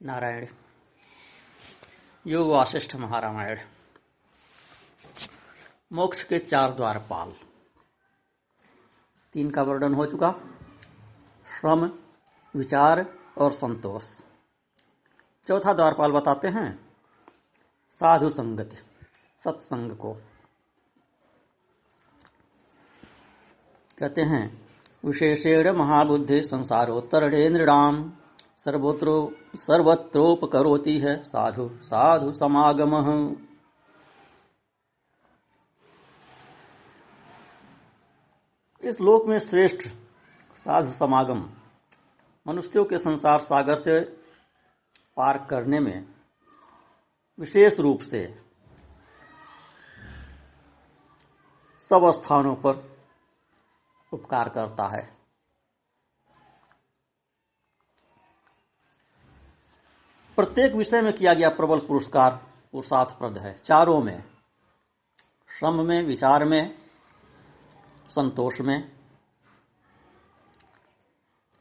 नारायण। योग वासिष्ठ महारामायण। मोक्ष के 4 द्वारपाल। 3 का वर्णन हो चुका। श्रम, विचार और संतोष। चौथा द्वारपाल बताते हैं साधु संगति, सत्संग को। कहते हैं विशेषेण महाबुद्धि संसारोत्तरणे नृणाम सर्वत्रोपकरोति है साधु साधु समागमः। इस लोक में श्रेष्ठ साधु समागम मनुष्यों के संसार सागर से पार करने में विशेष रूप से सब स्थानों पर उपकार करता है। प्रत्येक विषय में किया गया प्रबल पुरस्कार पुरुषार्थप्रद है। चारों में, श्रम में, विचार में, संतोष में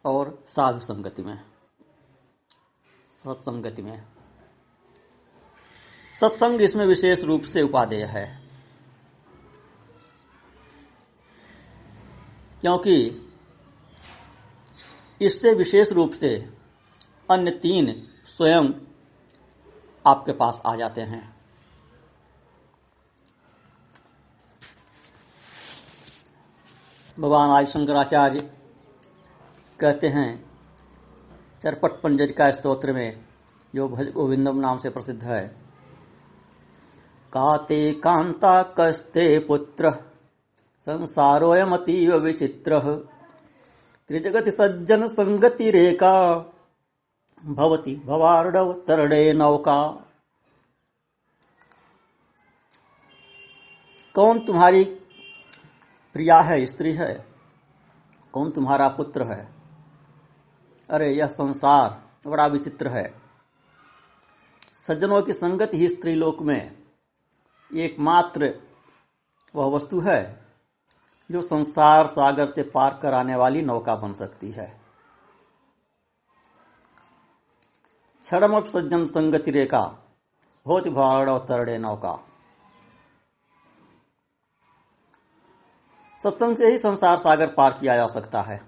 और साधु संगति में, सत्संगति में। सत्संग इसमें विशेष रूप से उपादेय है, क्योंकि इससे विशेष रूप से अन्य 3 स्वयं आपके पास आ जाते हैं। भगवान आदि शंकराचार्य कहते हैं चरपट पंजरिका स्तोत्र में, जो भज गोविंदम नाम से प्रसिद्ध है, काते कांता कस्ते पुत्र संसारोऽयमतीव विचित्र त्रिजगति सज्जन संगति रेखा भवति भवार्णव तरणे नौका। कौन तुम्हारी प्रिया है, स्त्री है? कौन तुम्हारा पुत्र है? अरे यह संसार बड़ा विचित्र है। सज्जनों की संगत ही स्त्रीलोक में एकमात्र वह वस्तु है जो संसार सागर से पार कराने वाली नौका बन सकती है। क्षणम सज्जन संगति रेखा भवति भवार्णव तरणे नौका। सत्संग से ही संसार सागर पार किया जा सकता है।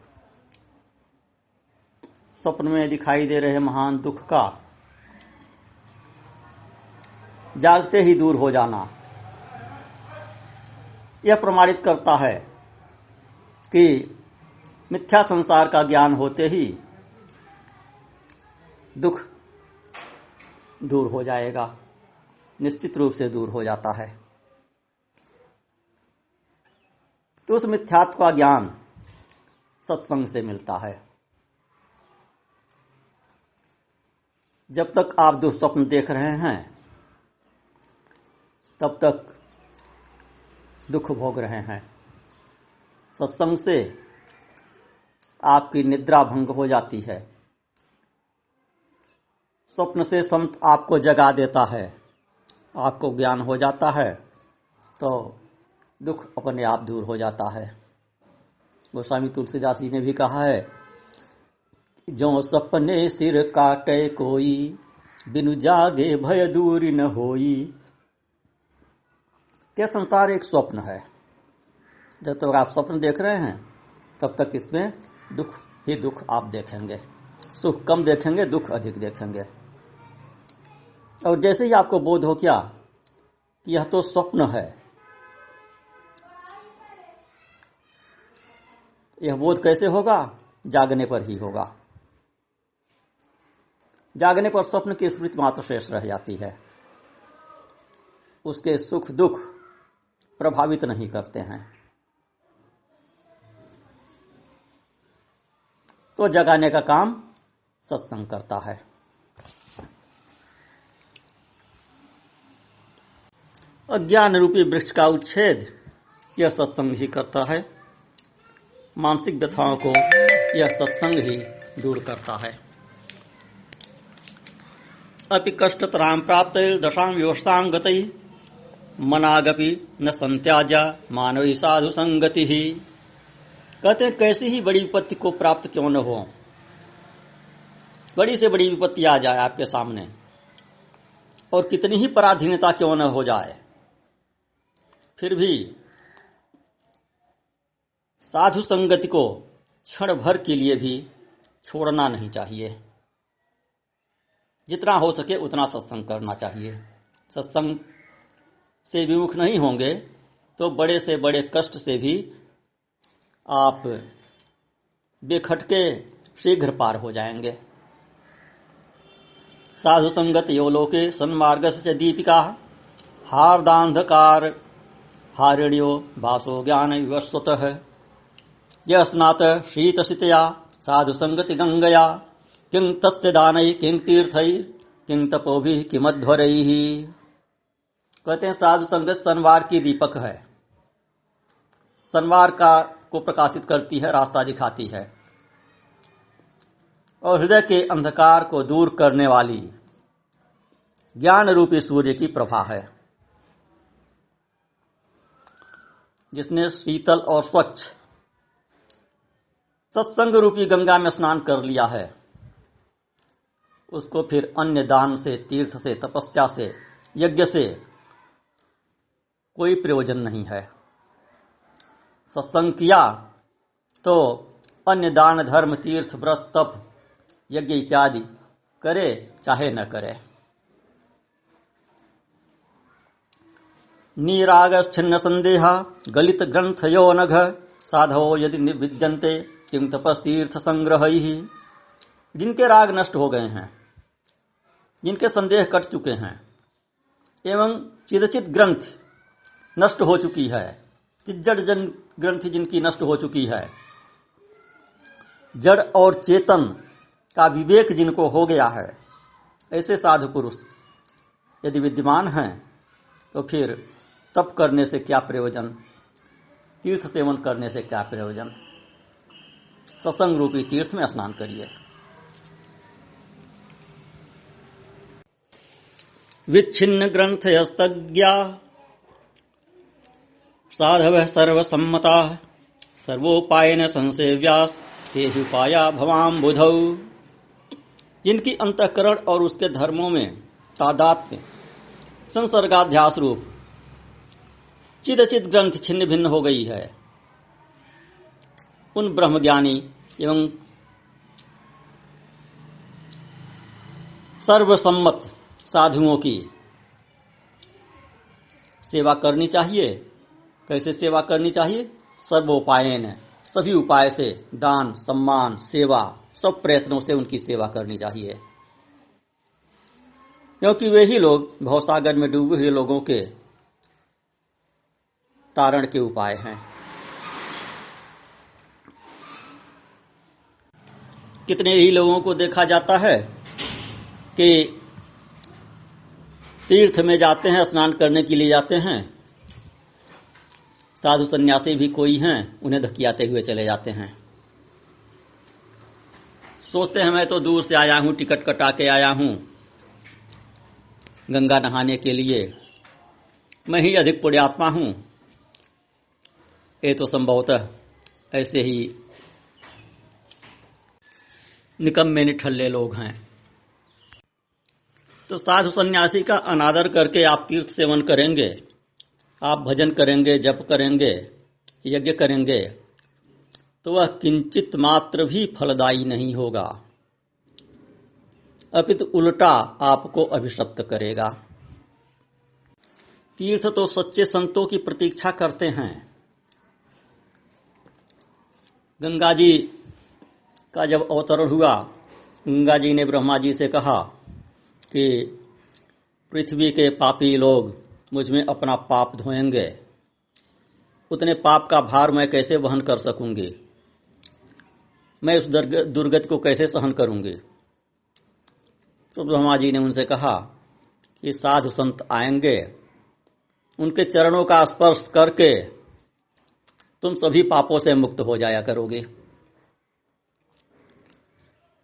स्वप्न में दिखाई दे रहे महान दुख का जागते ही दूर हो जाना यह प्रमाणित करता है कि मिथ्या संसार का ज्ञान होते ही दुख दूर हो जाएगा, निश्चित रूप से दूर हो जाता है। तो उस मिथ्यात्व का ज्ञान सत्संग से मिलता है। जब तक आप दुस्वप्न देख रहे हैं तब तक दुख भोग रहे हैं। सत्संग से आपकी निद्रा भंग हो जाती है। स्वप्न से संत आपको जगा देता है, आपको ज्ञान हो जाता है, तो दुख अपने आप दूर हो जाता है। गोस्वामी तुलसीदास जी ने भी कहा है, जो सपने सिर काटे कोई बिनु जागे भय दूरी न होई। यह संसार एक स्वप्न है। जब तक आप स्वप्न देख रहे हैं तब तक इसमें दुख ही दुख आप देखेंगे। सुख कम देखेंगे, दुख अधिक देखेंगे। और जैसे ही आपको बोध हो गया कि यह तो स्वप्न है, यह बोध कैसे होगा? जागने पर ही होगा। जागने पर स्वप्न की स्मृति मात्र शेष रह जाती है। उसके सुख दुख प्रभावित नहीं करते हैं। तो जगाने का काम सत्संग करता है। अज्ञान रूपी वृक्ष का उच्छेद यह सत्संग ही करता है। मानसिक व्यथाओं को यह सत्संग ही दूर करता है। अपि कष्टतरां प्राप्तैर् दशां व्यवस्थां गतैः मनागपि न संत्याज्या मानवी साधु संगति ही। कहते हैं कैसी ही बड़ी विपत्ति को प्राप्त क्यों न हो, बड़ी से बड़ी विपत्ति आ जाए आपके सामने और कितनी ही पराधीनता क्यों न हो जाए, फिर भी साधु संगति को क्षण भर के लिए भी छोड़ना नहीं चाहिए। जितना हो सके उतना सत्संग करना चाहिए। सत्संग से विमुख नहीं होंगे तो बड़े से बड़े कष्ट से भी आप बेखटके शीघ्र पार हो जाएंगे। साधु संगत यो लोके सन्मार्गस्य दीपिका हार्दांधकार हारिण्यो भासो ज्ञान विवस्वतः यः स्नात शीतशितया साधु संगति गंगया किं तस्य दानै किं तीर्थै किं तपोभिः किमध्वरैः। कहते हैं साधु संगत संवार की दीपक है, संवार को प्रकाशित करती है, रास्ता दिखाती है और हृदय के अंधकार को दूर करने वाली ज्ञान रूपी सूर्य की प्रभा है। जिसने शीतल और स्वच्छ सत्संग रूपी गंगा में स्नान कर लिया है, उसको फिर अन्य दान से, तीर्थ से, तपस्या से, यज्ञ से कोई प्रयोजन नहीं है। सत्संग किया तो अन्य दान, धर्म, तीर्थ, व्रत, तप, यज्ञ इत्यादि करे चाहे न करे। नीरागच्छिन्न संदेहा गलित ग्रंथयो नघ साधवो यदि निविद्यन्ते किं तपस्तीर्थ संग्रहैः। जिनके राग नष्ट हो गए हैं, जिनके संदेह कट चुके हैं एवं चिदचित ग्रंथ नष्ट हो चुकी है, चिज्जड़ ग्रंथि जिनकी नष्ट हो चुकी है, जड़ और चेतन का विवेक जिनको हो गया है, ऐसे साधु पुरुष यदि विद्यमान हैं तो फिर तप करने से क्या प्रयोजन, तीर्थ सेवन करने से क्या प्रयोजन। सत्संग रूपी तीर्थ में स्नान करिए। विच्छिन्न ग्रंथयस्तज्ञा साधवः सर्वसम्मताः सर्वोपायेन संसेव्यास् तेषु उपाया भवाम्बुधौ। जिनकी अंतःकरण और उसके धर्मों में तादात्म्य संसर्गाध्यास रूप चिदचित ग्रंथ छिन्न भिन्न हो गई है, उन ब्रह्मज्ञानी एवं सर्वसम्मत साधुओं की सेवा करनी चाहिए। कैसे सेवा करनी चाहिए? सर्वोपायेन, सभी उपाय से, दान, सम्मान, सेवा, सब प्रयत्नों से उनकी सेवा करनी चाहिए, क्योंकि वे ही लोग भवसागर में डूबे हुए लोगों के तारण के उपाय हैं। कितने ही लोगों को देखा जाता है कि तीर्थ में जाते हैं, स्नान करने के लिए जाते हैं, साधु सन्यासी भी कोई हैं, उन्हें धकियाते हुए चले जाते हैं। सोचते हैं मैं तो दूर से आया हूं, टिकट कटा के आया हूं गंगा नहाने के लिए, मैं ही अधिक पुण्यात्मा हूं। ये तो संभवतः ऐसे ही निकम्मे निठल्ले लोग हैं। तो साधु सन्यासी का अनादर करके आप तीर्थ सेवन करेंगे, आप भजन करेंगे, जप करेंगे, यज्ञ करेंगे, तो वह किंचित मात्र भी फलदायी नहीं होगा, अपितु उल्टा आपको अभिशप्त करेगा। तीर्थ तो सच्चे संतों की प्रतीक्षा करते हैं। गंगा जी का जब अवतरण हुआ, गंगा जी ने ब्रह्मा जी से कहा कि पृथ्वी के पापी लोग मुझ में अपना पाप धोएंगे, उतने पाप का भार मैं कैसे वहन कर सकूंगी, मैं उस दुर्गति को कैसे सहन करूंगी। तो ब्रह्मा जी ने उनसे कहा कि साधु संत आएंगे, उनके चरणों का स्पर्श करके तुम सभी पापों से मुक्त हो जाया करोगे।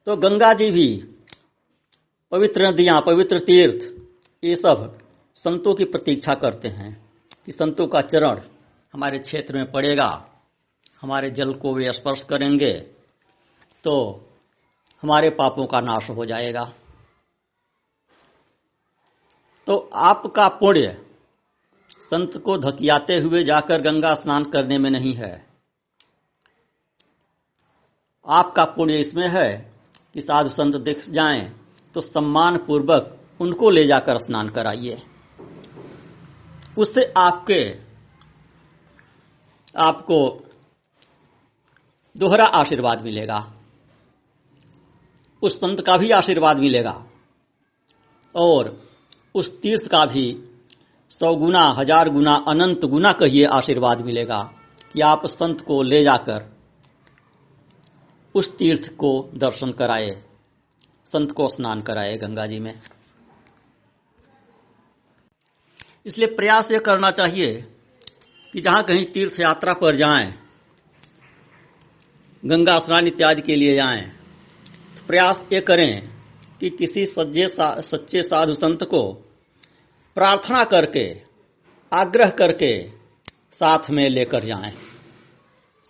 तो गंगा जी भी, पवित्र नदियां, पवित्र तीर्थ, ये सब संतों की प्रतीक्षा करते हैं कि संतों का चरण हमारे क्षेत्र में पड़ेगा, हमारे जल को वे स्पर्श करेंगे तो हमारे पापों का नाश हो जाएगा। तो आपका पुण्य संत को धकियाते हुए जाकर गंगा स्नान करने में नहीं है। आपका पुण्य इसमें है कि साधु संत दिख जाएं तो सम्मान पूर्वक उनको ले जाकर स्नान कराइए। उससे आपको दोहरा आशीर्वाद मिलेगा। उस संत का भी आशीर्वाद मिलेगा और उस तीर्थ का भी 100 गुना, 1000 गुना, अनंत गुना कहिए आशीर्वाद मिलेगा कि आप संत को ले जाकर उस तीर्थ को दर्शन कराए, संत को स्नान कराए गंगा जी में। इसलिए प्रयास ये करना चाहिए कि जहां कहीं तीर्थ यात्रा पर जाएं, गंगा स्नान इत्यादि के लिए जाएं, तो प्रयास ये करें कि किसी सच्चे साधु संत को प्रार्थना करके, आग्रह करके साथ में लेकर जाएं,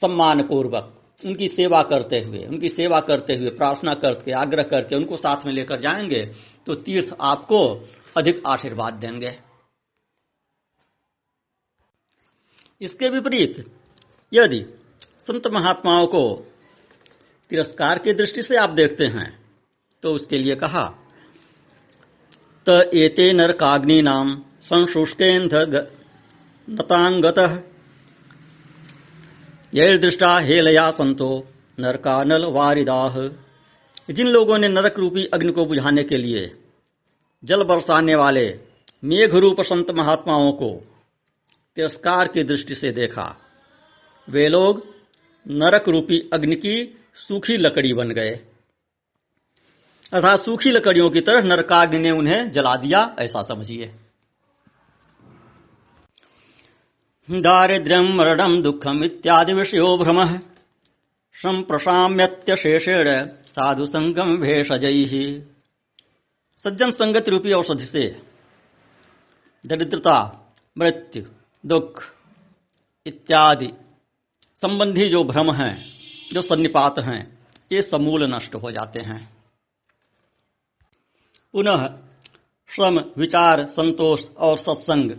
सम्मान पूर्वक उनकी सेवा करते हुए प्रार्थना करके, आग्रह करके उनको साथ में लेकर जाएंगे तो तीर्थ आपको अधिक आशीर्वाद देंगे। इसके विपरीत यदि संत महात्माओं को तिरस्कार की दृष्टि से आप देखते हैं तो उसके लिए कहा, त एते नरकाग्नि नाम संशुष्केन्ध नतांगतः ये दृष्टा हेलया संतो नरकानल वारिदाह। जिन लोगों ने नरक रूपी अग्नि को बुझाने के लिए जल बरसाने वाले मेघ रूप संत महात्माओं को तिरस्कार की दृष्टि से देखा, वे लोग नरक रूपी अग्नि की सूखी लकड़ी बन गए, अर्थात सूखी लकड़ियों की तरह नरकाग्नि ने उन्हें जला दिया, ऐसा समझिए। दारिद्र्यं मरणं दुःखम इत्यादि विषयो भ्रमः संप्रशाम्यत्यशेषेण साधु संगम भेषजैः। सज्जन संगत रूपी औषधि से दरिद्रता, मृत्यु, दुख इत्यादि संबंधी जो भ्रम हैं, जो सन्निपात हैं, ये समूल नष्ट हो जाते हैं। पुनः श्रम, विचार, संतोष और सत्संग,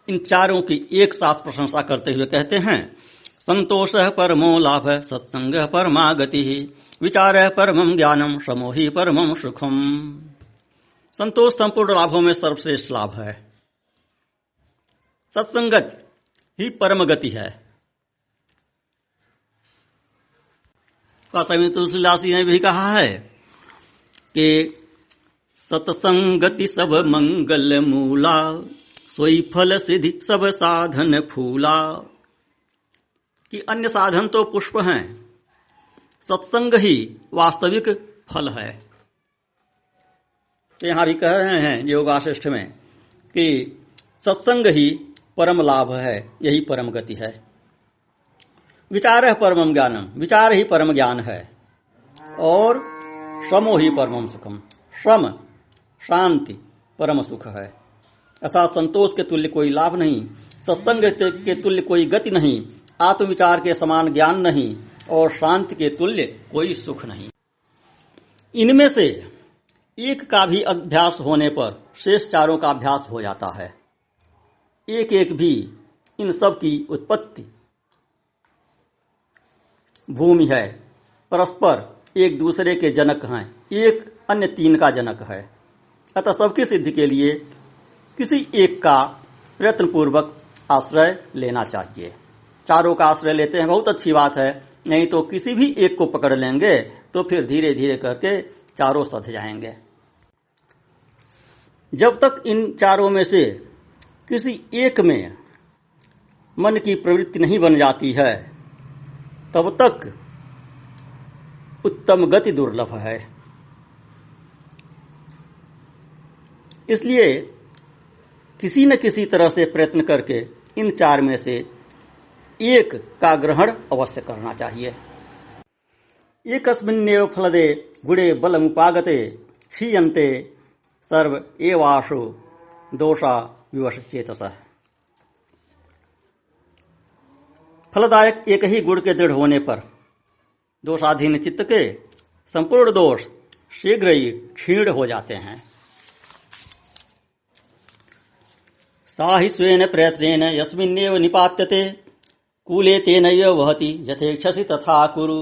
इन चारों की एक साथ प्रशंसा करते हुए कहते हैं, संतोषः परमो लाभः सत्संगः परमा गतिः विचारः परमं ज्ञानम श्रमो हि परमं सुखम। संतोष संपूर्ण लाभों में सर्वश्रेष्ठ लाभ है, सत्संगत ही परम गति है। स्वामी तुलसीदास जी ने भी कहा है कि सत्संगति सब मंगल मूला सोई फल सिद्धि सब साधन फूला। कि अन्य साधन तो पुष्प हैं, सत्संग ही वास्तविक फल है। तो यहां भी कह रहे हैं योग वासिष्ठ में कि सत्संग ही परम लाभ है, यही परम गति है। विचार है परमम ज्ञानम, विचार ही परम ज्ञान है। और श्रमो ही परमम सुखम, श्रम शांति परम सुख है। अर्थात संतोष के तुल्य कोई लाभ नहीं, सत्संग के तुल्य कोई गति नहीं, आत्मविचार के समान ज्ञान नहीं और शांति के तुल्य कोई सुख नहीं। इनमें से एक का भी अभ्यास होने पर शेष चारों का अभ्यास हो जाता है। एक एक भी इन सब की उत्पत्ति भूमि है, परस्पर एक दूसरे के जनक हैं, एक अन्य तीन का जनक है। अतः सबकी सिद्धि के लिए किसी एक का प्रयत्न पूर्वक आश्रय लेना चाहिए। चारों का आश्रय लेते हैं, बहुत अच्छी बात है, नहीं तो किसी भी एक को पकड़ लेंगे तो फिर धीरे धीरे करके चारों सध जाएंगे। जब तक इन चारों में से किसी एक में मन की प्रवृत्ति नहीं बन जाती है, तब तक उत्तम गति दुर्लभ है। इसलिए किसी न किसी तरह से प्रयत्न करके इन चार में से एक का ग्रहण अवश्य करना चाहिए। एकस्मिन्नेव फलदे गुणे बलमुपागते क्षीयन्ते सर्व एवाशु दोषा विवश चेतसः। फलदायक एक ही गुण के दृढ़ होने पर दोषाधीन चित्त के संपूर्ण दोष शीघ्र ही क्षीण हो जाते हैं। सा ही स्वेन प्रयत्नेन यस्मिन्नेव निपात्यते कूले तेनैव वहति यथेक्षसि तथा कुरु।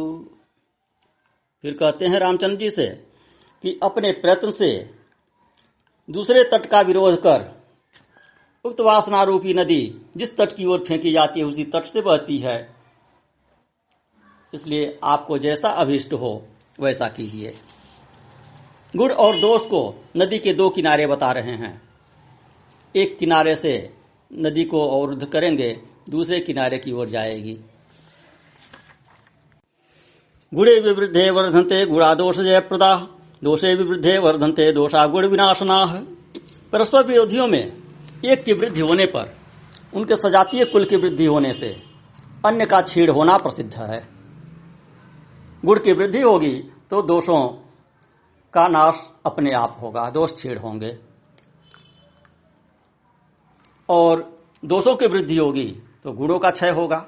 फिर कहते हैं रामचंद्र जी से कि अपने प्रयत्न से दूसरे तट का विरोध कर उक्त वासना रूपी नदी जिस तट की ओर फेंकी जाती है उसी तट से बहती है। इसलिए आपको जैसा अभीष्ट हो वैसा कीजिए। गुण और दोष को नदी के दो किनारे बता रहे हैं। एक किनारे से नदी को अवरुद्ध करेंगे, दूसरे किनारे की ओर जाएगी। गुणे विवृद्धे वर्धन्ते गुणादोष जयप्रदा, दोषे विवृद्धे वर्धन्ते दोषा गुण विनाशनाः। परस्पर विरोधियों में एक की वृद्धि होने पर उनके सजातीय कुल की वृद्धि होने से अन्य का छीड़ होना प्रसिद्ध है। गुण की वृद्धि होगी तो दोषों का नाश अपने आप होगा, दोष छीड़ होंगे। और दोषों की वृद्धि होगी तो गुणों का क्षय होगा।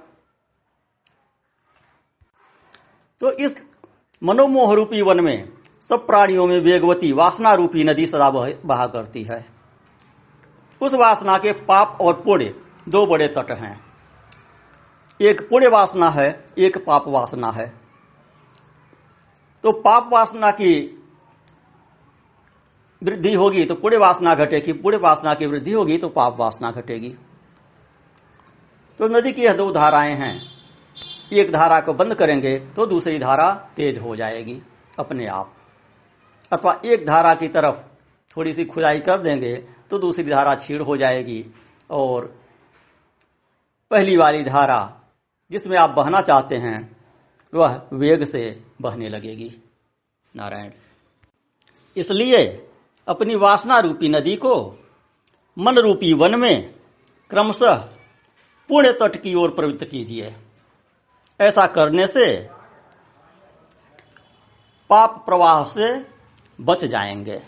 तो इस मनोमोह रूपी वन में सब प्राणियों में वेगवती वासना रूपी नदी सदा बहा करती है। उस वासना के पाप और पुण्य दो बड़े तट हैं। एक पुण्य वासना है, एक पाप वासना है। तो पाप वासना की वृद्धि होगी तो पुण्य वासना घटेगी, पुण्य वासना की वृद्धि होगी तो पाप वासना घटेगी। तो नदी की यह दो धाराएं हैं। एक धारा को बंद करेंगे तो दूसरी धारा तेज हो जाएगी अपने आप, अथवा एक धारा की तरफ थोड़ी सी खुदाई कर देंगे तो दूसरी धारा छीड़ हो जाएगी और पहली वाली धारा जिसमें आप बहना चाहते हैं वह वेग से बहने लगेगी। नारायण। इसलिए अपनी वासना रूपी नदी को मन रूपी वन में क्रमशः पुण्य तट की ओर प्रवृत्त कीजिए। ऐसा करने से पाप प्रवाह से बच जाएंगे।